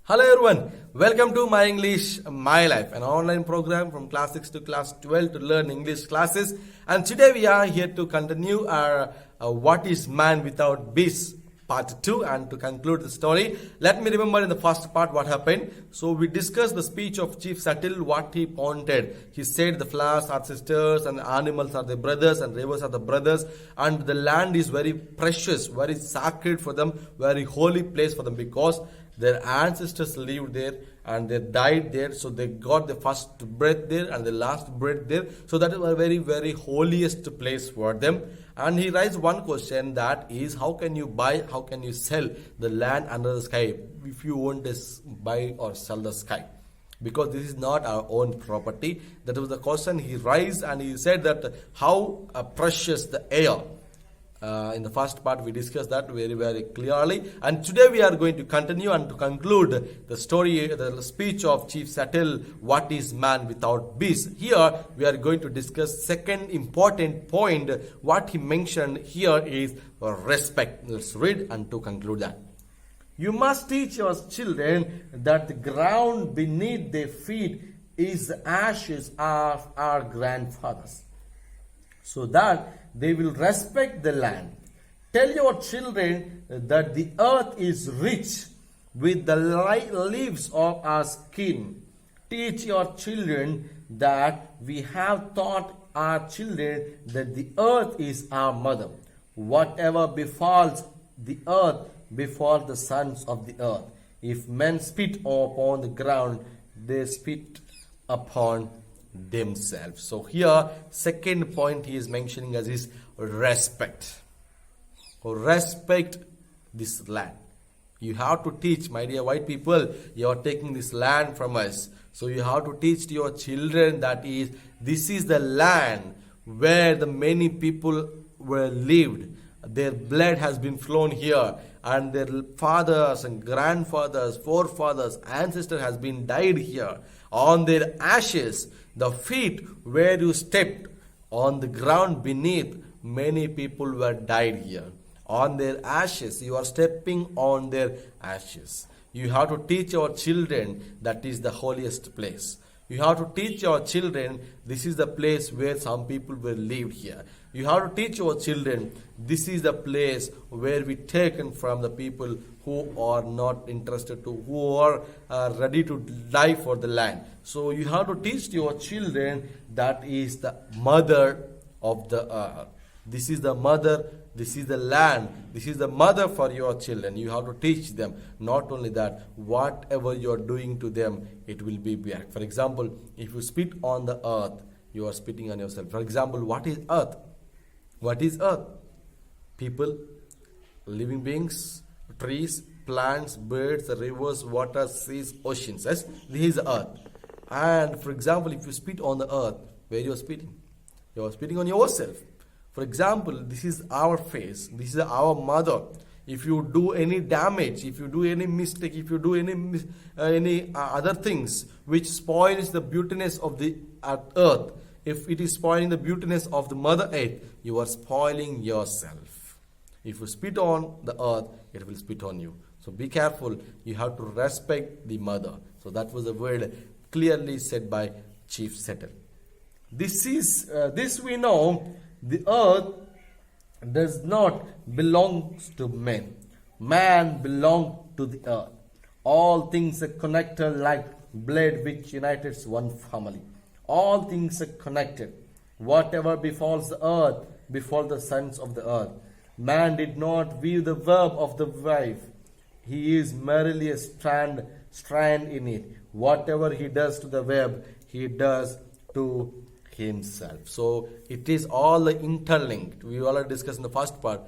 Hello everyone, welcome to My English, My Life, an online program from class 6 to class 12 to learn English classes. And today we are here to continue our What is Man Without Beast part 2 and to conclude the story. Let me remember in the first part what happened. So we discussed the speech of Chief Settle, what he pointed. He said the flowers are sisters and animals are their brothers and rivers are the brothers, and the land is very precious, very sacred for them, very holy place for them because their ancestors lived there and they died there, so they got the first breath there and the last breath there. So that is a very, very holiest place for them. And he raised one question, that is, how can you buy, how can you sell the land under the sky if you won't buy or sell the sky? Because this is not our own property. That was the question he raised, and he said that how precious the air. In the first part we discussed that very, very clearly, and today we are going to continue and to conclude the story, the speech of Chief Settle, what is man without beast. Here we are going to discuss second important point. What he mentioned here is respect. Let's read and to conclude that. You must teach your children that the ground beneath their feet is the ashes of our grandfathers, so that they will respect the land. Tell your children that the earth is rich with the leaves of our skin. Teach your children that we have taught our children that the earth is our mother. Whatever befalls the earth befalls the sons of the earth. If men spit upon the ground, they spit upon themselves. So here second point he is mentioning as is respect. Respect this land. You have to teach, my dear white people, you are taking this land from us, so you have to teach to your children that is, this is the land where the many people were lived. Their blood has been flown here, and their fathers and grandfathers, forefathers, ancestors has been died here. On their ashes, the feet where you stepped on the ground beneath, many people were died here. On their ashes, you are stepping on their ashes. You have to teach your children that is the holiest place. You have to teach your children this is the place where some people were lived here. You have to teach your children this is the place where we taken from the people who are not interested to, who are ready to die for the land. So you have to teach your children that is the mother of the earth. This is the mother, this is the land, this is the mother for your children. You have to teach them. Not only that, whatever you are doing to them, it will be back. For example, if you spit on the earth, you are spitting on yourself. For example, what is earth? What is earth? People, living beings, trees, plants, birds, rivers, water, seas, oceans. Yes? This is earth. And for example, if you spit on the earth, where you are spitting? You are spitting on yourself. For example, this is our face. This is our mother. If you do any damage, if you do any mistake, if you do any other things which spoils the beautiness of the earth, if it is spoiling the beautiness of the mother earth, you are spoiling yourself. If you spit on the earth, it will spit on you. So be careful. You have to respect the mother. So that was a word clearly said by Chief Settle. This we know. The earth does not belong to men. Man belongs to the earth. All things are connected like blood which unites one family. All things are connected. Whatever befalls the earth befalls the sons of the earth. Man did not weave the web of the wife. He is merely a strand in it. Whatever he does to the web, he does to himself. So it is all interlinked. We already discussed in the first part.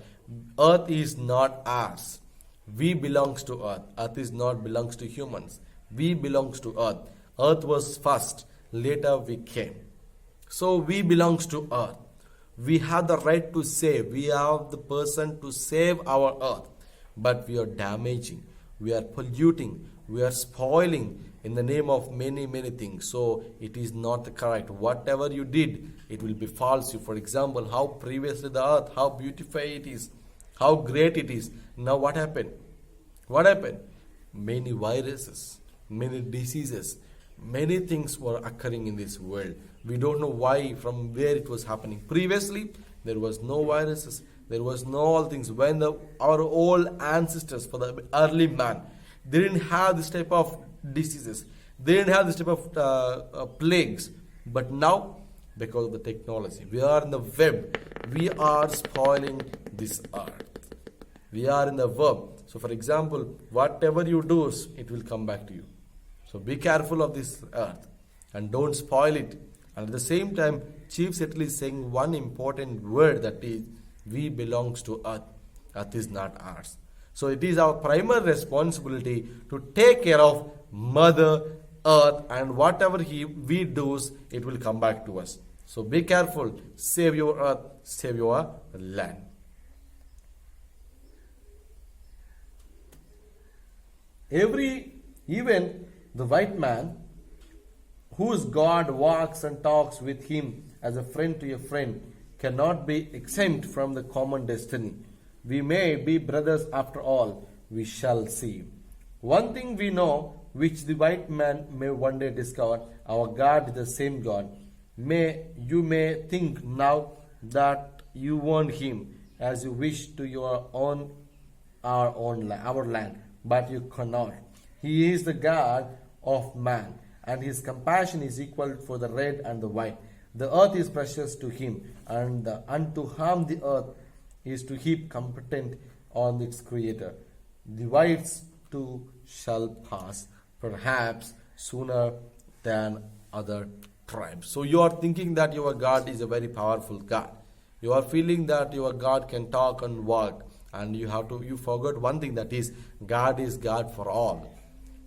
Earth is not ours. We belongs to earth. Earth is not belongs to humans. We belongs to earth. Earth was first. Later we came. So we belongs to earth. We have the right to save. We have the person to save our earth. But we are damaging. We are polluting. We are spoiling in the name of many, many things. So it is not correct. Whatever you did, it will befalls you. For example, how previously the earth, how beautiful it is, how great it is. Now what happened? What happened? many viruses, many diseases, many things were occurring in this world. We don't know why, from where it was happening. Previously, there was no viruses, there was no all things. When our old ancestors, for the early man, they didn't have this type of diseases, they didn't have this type of plagues. But now, because of the technology, we are in the web, we are spoiling this earth. We are in the web. So for example, whatever you do, it will come back to you. So be careful of this earth and don't spoil it. And at the same time, Chief Settle is saying one important word, that is, we belongs to earth. Earth is not ours. So it is our primary responsibility to take care of Mother Earth, and whatever we do, it will come back to us. So be careful. Save your earth, save your land. Even the white man, whose God walks and talks with him as a friend to a friend, cannot be exempt from the common destiny. We may be brothers after all, we shall see. One thing we know, which the white man may one day discover, our God is the same God. You may think now that you want him as you wish to your own, our land, but you cannot. He is the God of man, and his compassion is equal for the red and the white. The earth is precious to him, and to harm the earth is to heap contempt on its creator. The whites too shall pass, perhaps sooner than other tribes. So you are thinking that your God is a very powerful God. You are feeling that your God can talk and walk, and you forgot one thing, that is, God is God for all.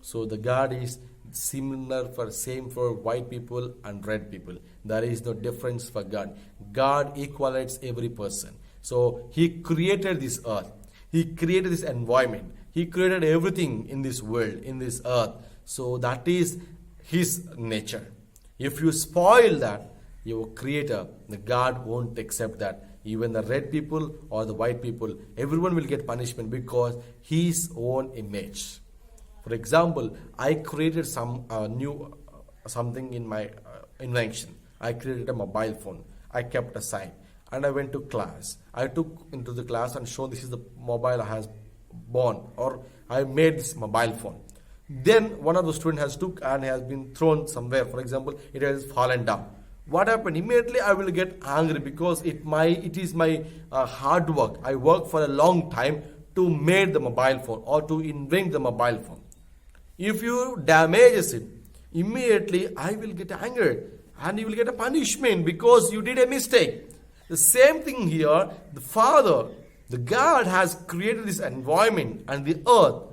So the God is same for white people and red people. There is no difference for God. God equates every person. So he created this earth. He created this environment. He created everything in this world, in this earth. So that is his nature. If you spoil that, your creator, the God, won't accept that. Even the red people or the white people, everyone will get punishment because his own image. For example, I created something in my invention. I created a mobile phone. I kept aside and I went to class. I took into the class and shown this is the mobile I has born, or I made this mobile phone. Then one of the students has took and has been thrown somewhere. For example, it has fallen down. What happened? Immediately I will get angry because it is my hard work. I worked for a long time to make the mobile phone or to invent the mobile phone. If you damages it, immediately I will get angry and you will get a punishment because you did a mistake. The same thing here, the Father, the God has created this environment and the earth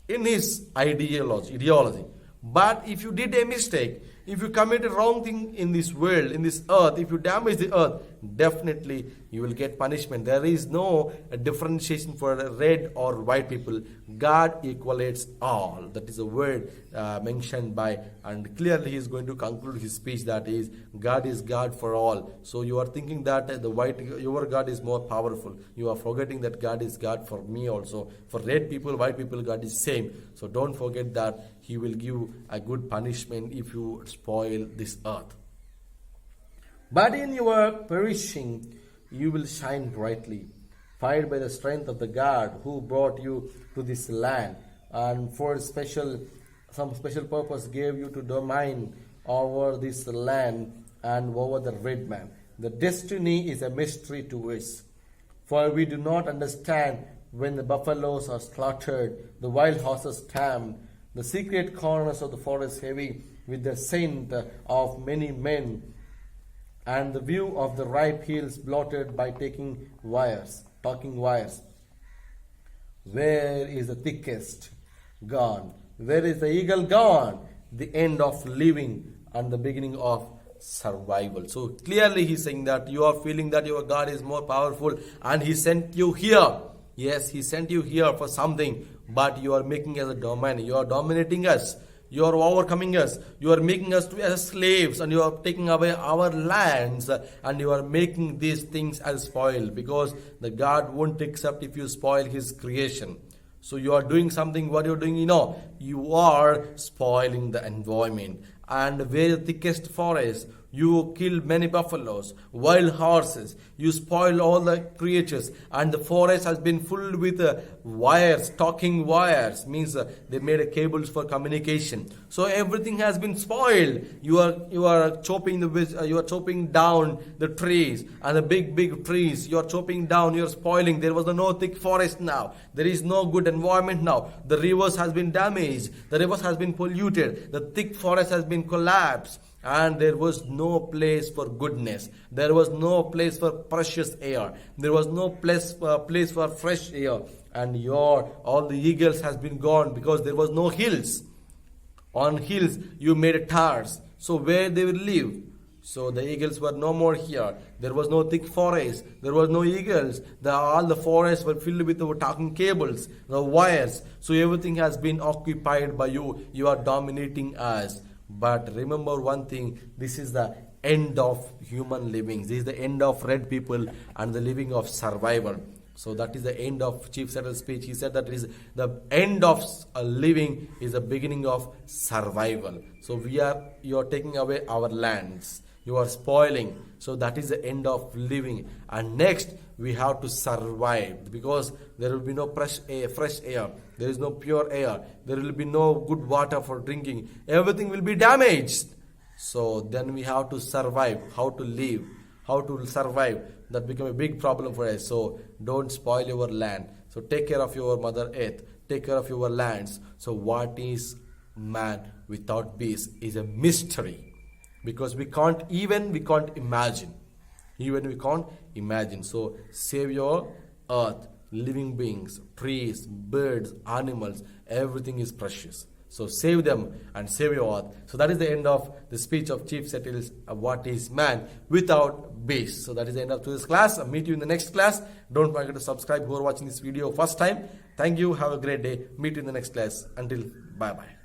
in his ideology. But if you did a mistake, if you commit a wrong thing in this world, in this earth, if you damage the earth, definitely you will get punishment. There is no differentiation for red or white people. God equates all. That is a word mentioned by, and clearly he is going to conclude his speech, that is, God is God for all. So you are thinking that your God is more powerful. You are forgetting that God is God for me also. For red people, white people, God is same. So don't forget that he will give a good punishment if you spoil this earth. But in your perishing, you will shine brightly, fired by the strength of the God who brought you to this land, and for some special purpose gave you to domain over this land and over the red man. The destiny is a mystery to us, for we do not understand when the buffaloes are slaughtered, the wild horses stamped, the secret corners of the forest heavy with the scent of many men, and the view of the ripe hills blotted by talking wires. Where is the thickest gone? Where is the eagle gone? The end of living and the beginning of survival. So clearly he's saying that you are feeling that your God is more powerful and he sent you here. Yes, he sent you here for something, but you are making us a domain. You are dominating us. You are overcoming us. You are making us to be as slaves, and you are taking away our lands, and you are making these things as spoil, because the God won't accept if you spoil his creation. So you are doing something, what you're doing, you are spoiling the environment. And where the thickest forest, you kill many buffaloes, wild horses, you spoil all the creatures, and the forest has been filled with wires, talking wires, means they made cables for communication. So everything has been spoiled. You are chopping you are chopping down the trees, and the big trees you are chopping down, you are spoiling. There was no thick forest now. There is no good environment now. The rivers has been damaged. The rivers has been polluted. The thick forest has been collapsed. And there was no place for goodness. There was no place for precious air. There was no place for fresh air. And all the eagles has been gone because there was no hills. On hills you made towers. So where they will live? So the eagles were no more here. There was no thick forest. There was no eagles. All the forests were filled with the talking cables, the wires. So everything has been occupied by you. You are dominating us. But remember one thing, this is the end of human living. This is the end of red people and the living of survival. So that is the end of Chief Settle's speech. He said that is the end of living is the beginning of survival. So you are taking away our lands. You are spoiling. So that is the end of living. And next we have to survive, because there will be no fresh air. There is no pure air. There will be no good water for drinking. Everything will be damaged. So then we have to survive. How to live? How to survive? That become a big problem for us. So don't spoil your land. So take care of your Mother Earth. Take care of your lands. So what is man without beast is a mystery. Because we can't imagine. Even we can't imagine. So save your earth, living beings, trees, birds, animals, everything is precious. So save them and save your earth. So that is the end of the speech of Chief Settles, what is man without beast. So that is the end of today's class. I'll meet you in the next class. Don't forget to subscribe who are watching this video first time. Thank you. Have a great day. Meet you in the next class. Until bye-bye.